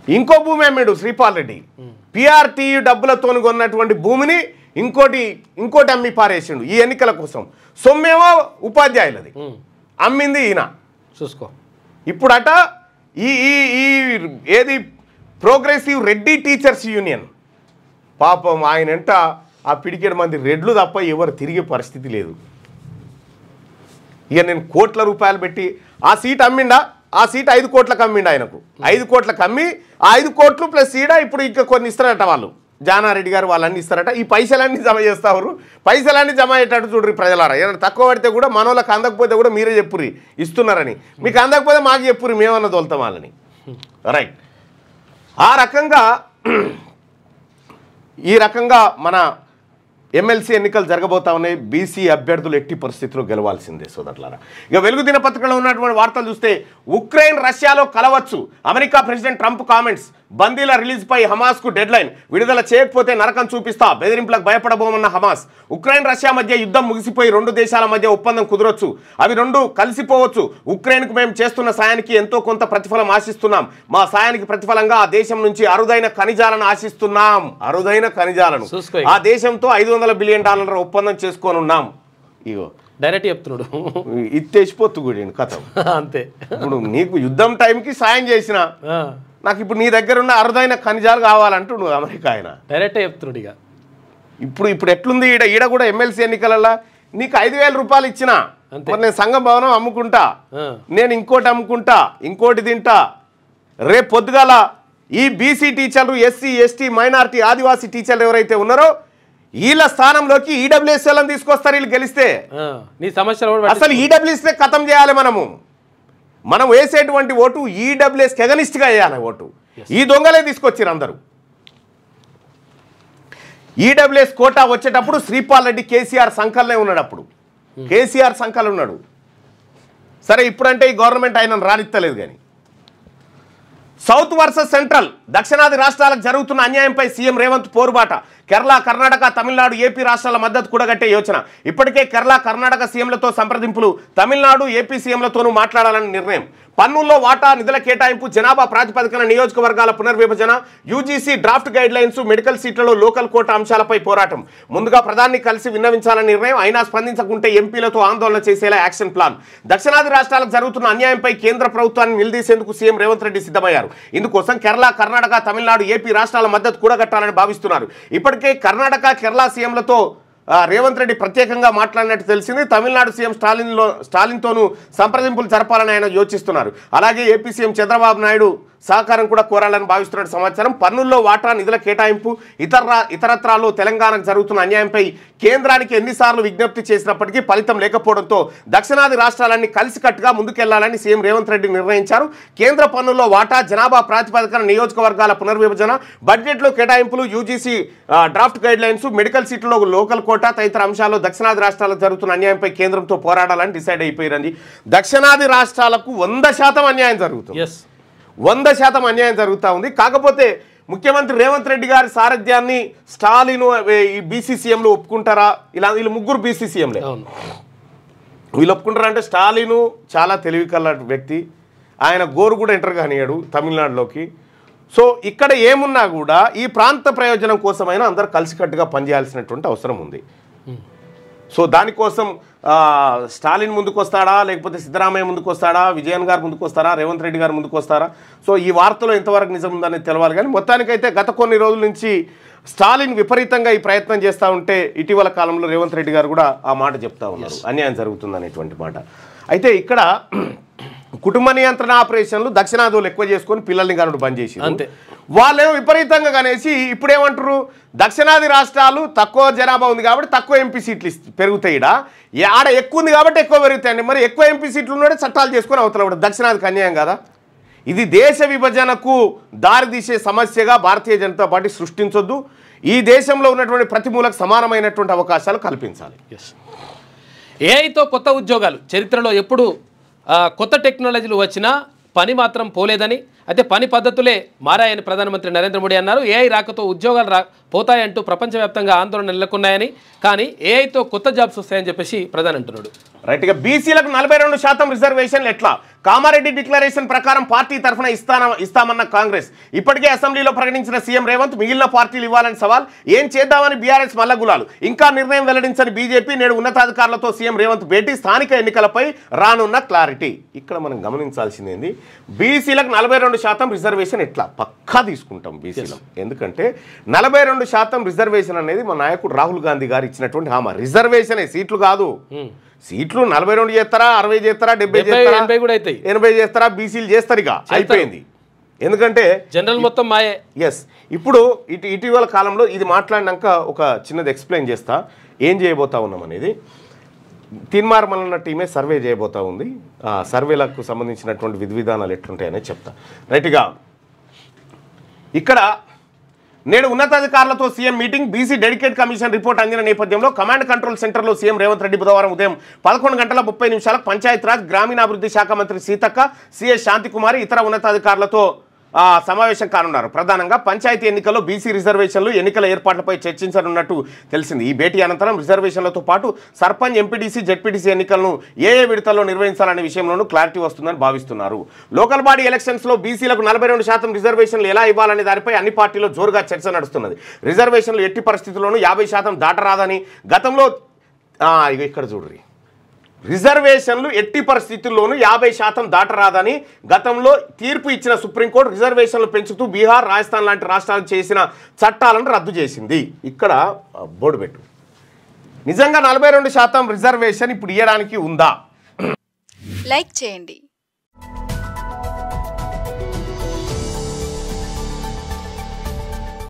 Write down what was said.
ఇంకో భూమి అమ్మాడు శ్రీపాల్ రెడ్డి. పిఆర్టీ డబ్బులతో కొన్నటువంటి భూమిని ఇంకోటి అమ్మి పారేసిండు ఈ ఎన్నికల కోసం. సొమ్మేమో ఉపాధ్యాయులది, అమ్మింది ఈయన. చూసుకో ఇప్పుడట ఈ ఏది ప్రోగ్రెసివ్ రెడ్డి టీచర్స్ యూనియన్ పాపం ఆయనంట ఆ పిడికేడు మంది రెడ్లు తప్ప ఎవరు తిరిగే పరిస్థితి లేదు. ఇక నేను కోట్ల రూపాయలు పెట్టి ఆ సీట్ అమ్మిండా, ఆ సీట్ 5 కోట్లకు అమ్మిండు ఆయనకు. 5 కోట్లకు అమ్మి ఆ 5 కోట్లు ప్లస్ ఈడ ఇప్పుడు ఇంకా కొన్ని ఇస్తారట వాళ్ళు, జానారెడ్డి గారు వాళ్ళన్నీ ఇస్తారట. ఈ పైసలన్నీ జమ చేస్తారు, పైసలన్నీ జమ అయ్యేటట్టు చూడ్రి ప్రజలారా. ఏదైనా తక్కువ పడితే కూడా మనోళ్ళకి అందకపోతే కూడా మీరే చెప్పుర్రి ఇస్తున్నారని, మీకు అందకపోతే మాకు చెప్పుర్రి మేమన్నా తోలుతాం వాళ్ళని. రైట్. ఆ రకంగా ఈ రకంగా మన ఎమ్మెల్సీ ఎన్నికలు జరగబోతా ఉన్నాయి. బీసీ అభ్యర్థులు ఎట్టి పరిస్థితుల్లో గెలవాల్సిందే సోదరులారా. ఇక వెలుగు దినపత్రికలో ఉన్నటువంటి వార్తలు చూస్తే ఉక్రెయిన్ రష్యాలో కలవచ్చు, అమెరికా ప్రెసిడెంట్ ట్రంప్ కామెంట్స్, బందీల రిలీజ్పై హమాస్కు డెడ్లైన్, విడుదల చేయకపోతే నరకం చూపిస్తా, బెదిరింపులకు భయపడబోమన్న హమాస్. ఉక్రెయిన్ రష్యా మధ్య యుద్ధం ముగిసిపోయి 2 దేశాల మధ్య ఒప్పందం కుదరొచ్చు, అవి 2 కలిసిపోవచ్చు. ఉక్రెయిన్కు మేము చేస్తున్న సాయానికి ఎంతో కొంత ప్రతిఫలం ఆశిస్తున్నాం, మా సాయానికి ప్రతిఫలంగా ఆ దేశం నుంచి అరుదైన ఖనిజాలను ఆశిస్తున్నాం. అరుదైన ఖనిజాలను ఆ దేశంతో $500 బిలియన్ ఒప్పందం చేసుకొని ఉన్నాం. ఇగో డైరెక్ట్ చెప్తున్నాడు, ఇది తెచ్చిపోతు కూడా కథ అంతే. ఇప్పుడు నీకు యుద్ధం టైంకి సాయం చేసిన, నాకు ఇప్పుడు నీ దగ్గర ఉన్న అరుదైన ఖనిజాలు కావాలంటుడు అమెరికా ఆయన. డైరెక్ట్ చెప్తున్నాడు. ఇక ఇప్పుడు ఎట్లుంది ఈడ కూడా ఎమ్మెల్సీ ఎన్నికలలో నీకు 5,000 రూపాయలు ఇచ్చిన, నేను సంఘం భవనం అమ్ముకుంటా, నేను ఇంకోటి అమ్ముకుంటా, ఇంకోటి తింటా. రేపు పొద్దుగాల ఈ బీసీ టీచర్లు, ఎస్సీ ఎస్టీ మైనారిటీ ఆదివాసీ టీచర్లు ఎవరైతే ఉన్నారో వీళ్ళ స్థానంలోకి ఈడబ్ల్యూఎస్ఎల్ని తీసుకొస్తారు వీళ్ళు గెలిస్తే. నీ సమస్యలు అసలు ఈడబ్ల్యూఎస్నే ఖతం చేయాలి. మనం వేసేటువంటి ఓటు ఈడబ్ల్యూఎస్కి ఎగనిస్ట్గా వేయాలి ఓటు. ఈ దొంగలే తీసుకొచ్చారు అందరూ. ఈడబ్ల్యూఎస్ కోటా వచ్చేటప్పుడు శ్రీపాల్ రెడ్డి కేసీఆర్ సంకలనే ఉన్నాడు, అప్పుడు కేసీఆర్ సంకల్ ఉన్నాడు. సరే ఇప్పుడంటే ఈ గవర్నమెంట్ ఆయనను రానిత్తలేదు. కానీ సౌత్ వర్సెస్ సెంట్రల్, దక్షిణాది రాష్ట్రాలకు జరుగుతున్న అన్యాయంపై సీఎం రేవంత్ పోరుబాట. కేరళ, కర్ణాటక, తమిళనాడు, ఏపీ రాష్ట్రాల మద్దతు కూడగట్టే యోచన. ఇప్పటికే కేరళ, కర్ణాటక సీఎంలతో సంప్రదింపులు, తమిళనాడు, ఏపీ సీఎంలతోనూ మాట్లాడాలని నిర్ణయం. పన్నుల్లో వాటా, నిధుల కేటాయింపు, జనాభా ప్రాతిపదికన నియోజకవర్గాల పునర్విభజన, UGC draft guide lines, medical సీట్లలో లోకల్ కోటా అంశాలపై పోరాటం. ముందుగా ప్రధాని కలిసి విన్నవించాలని నిర్ణయం, అయినా స్పందించకుంటే ఎంపీలతో ఆందోళన చేసేలా యాక్షన్ ప్లాన్. దక్షిణాది రాష్ట్రాలకు జరుగుతున్న అన్యాయంపై కేంద్ర ప్రభుత్వాన్ని నిలదీసేందుకు సీఎం రేవంత్ రెడ్డి సిద్ధమయ్యారు. ఇందుకోసం కేరళ, కర్ణాటక, తమిళనాడు, ఏపీ రాష్ట్రాల మద్దతు కూడగట్టాలని భావిస్తున్నారు. ఇప్పటికే కర్ణాటక, కేరళ సీఎంలతో రేవంత్ రెడ్డి ప్రత్యేకంగా మాట్లాడినట్టు తెలిసింది. తమిళనాడు సీఎం స్టాలిన్తోనూ సంప్రదింపులు జరపాలని ఆయన యోచిస్తున్నారు. అలాగే ఏపీ సీఎం చంద్రబాబు నాయుడు సహకారం కూడా కోరాలని భావిస్తున్న సమాచారం. పన్నుల్లో వాటా, నిధుల కేటాయింపు, ఇతరత్రాల్లో తెలంగాణకు జరుగుతున్న అన్యాయంపై కేంద్రానికి ఎన్నిసార్లు విజ్ఞప్తి చేసినప్పటికీ ఫలితం లేకపోవడంతో దక్షిణాది రాష్ట్రాలన్నీ కలిసికట్టుగా ముందుకెళ్లాలని సీఎం రేవంత్ రెడ్డి నిర్ణయించారు. కేంద్ర పన్నుల్లో వాటా, జనాభా ప్రాతిపదికన నియోజకవర్గాల పునర్విభజన, బడ్జెట్లో కేటాయింపులు, UGC draft guide lines, medical సీట్లలో లోకల్ కోటా తదితర అంశాల్లో దక్షిణాది రాష్ట్రాలకు జరుగుతున్న అన్యాయంపై కేంద్రంతో పోరాడాలని డిసైడ్ అయిపోయారండి. దక్షిణాది రాష్ట్రాలకు 100% అన్యాయం జరుగుతుంది. 100% అన్యాయం జరుగుతూ ఉంది. కాకపోతే ముఖ్యమంత్రి రేవంత్ రెడ్డి గారి సారథ్యాన్ని స్టాలిన్ ఈ బీసీ సీఎంలు ఒప్పుకుంటారా? వీళ్ళు ముగ్గురు బీసీ సీఎంలే. వీళ్ళు ఒప్పుకుంటారా అంటే స్టాలిన్ చాలా తెలివి కల వ్యక్తి, ఆయన గోరు కూడా ఎంటర్ కానియాడు తమిళనాడులోకి. సో ఇక్కడ ఏమున్నా కూడా ఈ ప్రాంత ప్రయోజనం కోసమైనా అందరూ కలిసికట్టుగా పనిచేయాల్సినటువంటి అవసరం ఉంది. సో దానికోసం స్టాలిన్ ముందుకు వస్తాడా, లేకపోతే సిద్ధరామయ్య ముందుకు వస్తాడా, విజయన్ గారు ముందుకు వస్తారా, రేవంత్ రెడ్డి గారు ముందుకు వస్తారా? సో ఈ వార్తలో ఎంతవరకు నిజం ఉందని తెలవాలి. కానీ మొత్తానికైతే గత కొన్ని రోజుల నుంచి స్టాలిన్ విపరీతంగా ఈ ప్రయత్నం చేస్తూ ఉంటే ఇటీవల కాలంలో రేవంత్ రెడ్డి గారు కూడా ఆ మాట చెప్తా ఉన్నారు, అన్యాయం జరుగుతుంది అనేటువంటి మాట. అయితే ఇక్కడ కుటుంబ నియంత్రణ ఆపరేషన్లు దక్షిణాదిలో ఎక్కువ చేసుకొని పిల్లల్ని కనుడు బంద్ చేసి వాళ్ళేమో విపరీతంగా కనేసి ఇప్పుడేమంటారు, దక్షిణాది రాష్ట్రాలు తక్కువ జనాభా ఉంది కాబట్టి తక్కువ ఎంపీ సీట్లు పెరుగుతాయి, ఆడ ఎక్కువ ఉంది కాబట్టి ఎక్కువ పెరుగుతాయండి. మరి ఎక్కువ ఎంపీ సీట్లు ఉన్నాడే చట్టాలు చేసుకొని అవతల దక్షిణాదికి అన్యాయం కదా. ఇది దేశ విభజనకు దారితీసే సమస్యగా భారతీయ జనతా పార్టీ సృష్టించొద్దు. ఈ దేశంలో ఉన్నటువంటి ప్రతి మూలకు సమానమైనటువంటి అవకాశాలు కల్పించాలి. ఏఐతో కొత్త ఉద్యోగాలు చరిత్రలో ఎప్పుడు కొత్త టెక్నాలజీలు వచ్చినా పని మాత్రం పోలేదని, అయితే పని పద్ధతులే మారాయని ప్రధానమంత్రి నరేంద్ర మోడీ అన్నారు. ఏఐ రాకతో ఉద్యోగాలు పోతాయంటూ ప్రపంచవ్యాప్తంగా ఆందోళన నెలకొన్నాయని, కానీ ఏఐతో కొత్త జాబ్స్ వస్తాయని చెప్పేసి ప్రధాని అంటున్నాడు. రైట్గా బీసీలకు 42% రిజర్వేషన్లు ఎట్లా? కామారెడ్డి డిక్లరేషన్ ప్రకారం పార్టీ తరఫున ఇస్తామన్న కాంగ్రెస్. ఇప్పటికే అసెంబ్లీలో ప్రకటించిన సీఎం రేవంత్ మిగిలిన పార్టీలు ఇవ్వాలని సవాల్. ఏం చేద్దామని బీఆర్ఎస్ మల్లగులాలు. ఇంకా నిర్ణయం వెల్లడించని బీజేపీ. నేడు ఉన్నతాధికారులతో సీఎం రేవంత్ భేటీ. స్థానిక ఎన్నికలపై రానున్న క్లారిటీ. ఇక్కడ మనం గమనించాల్సింది బీసీలకు 42% రిజర్వేషన్ ఎట్లా పక్కా తీసుకుంటాం బీసీలో. ఎందుకంటే 42% రిజర్వేషన్ అనేది మా నాయకుడు రాహుల్ గాంధీ గారు ఇచ్చినటువంటి హామీ. రిజర్వేషనే, సీట్లు కాదు. సీట్లు 42 చేస్తారా, 60 చేస్తారా, 70 చేస్తారా, 80 చేస్తారా, బీసీలు చేస్తారు. ఇక అయిపోయింది. ఎందుకంటే జనరల్ మొత్తం మాయే. ఎస్. ఇప్పుడు ఇటీవల కాలంలో ఇది మాట్లాడినాక ఒక చిన్నది ఎక్స్ప్లెయిన్ చేస్తా ఏం చేయబోతా ఉన్నాం అనేది. తీన్మార్ మల్లన్న టీమే సర్వే చేయబోతా ఉంది. సర్వేలకు సంబంధించినటువంటి విధి విధానాలు ఎట్లుంటాయనేది చెప్తా. రైట్గా ఇక్కడ నేడు ఉన్నతాధికారులతో CM meeting. BC dedicate commission report అందిన నేపథ్యంలో కమాండ్ కంట్రోల్ సెంటర్లో సీఎం రేవంత్ రెడ్డి బుధవారం ఉదయం 11:30 పంచాయతీరాజ్ గ్రామీణాభివృద్ధి శాఖ మంత్రి సీతక్క, సిఎస్ శాంతికుమారి ఇతర ఉన్నతాధికారులతో సమావేశం కానున్నారు. ప్రధానంగా పంచాయతీ ఎన్నికల్లో బీసీ రిజర్వేషన్లు, ఎన్నికల ఏర్పాట్లపై చర్చించనున్నట్టు తెలిసింది. ఈ భేటీ అనంతరం రిజర్వేషన్లతో పాటు సర్పంచ్, ఎంపీడీసీ, జెడ్పీటీసీ ఎన్నికలను ఏ విడతల్లో నిర్వహించాలనే విషయంలోనూ క్లారిటీ వస్తుందని భావిస్తున్నారు. లోకల్ బాడీ ఎలక్షన్స్లో బీసీలకు 42% రిజర్వేషన్లు ఎలా ఇవ్వాలనే దానిపై అన్ని పార్టీల్లో జోరుగా చర్చ నడుస్తున్నది. రిజర్వేషన్లు ఎట్టి పరిస్థితుల్లోనూ 50% దాటరాదని గతంలో ఇక్కడ చూడండి, రిజర్వేషన్లు ఎట్టి పరిస్థితుల్లోనూ 50% దాటరాదని గతంలో తీర్పు ఇచ్చిన సుప్రీంకోర్టు రిజర్వేషన్లు పెంచుతూ బీహార్, రాజస్థాన్ లాంటి రాష్ట్రాలు చేసిన చట్టాలను రద్దు చేసింది. ఇక్కడ బోర్డు పెట్టు. నిజంగా 42% రిజర్వేషన్ ఇప్పుడు ఇవ్వడానికి ఉందా? లైక్ చేయండి.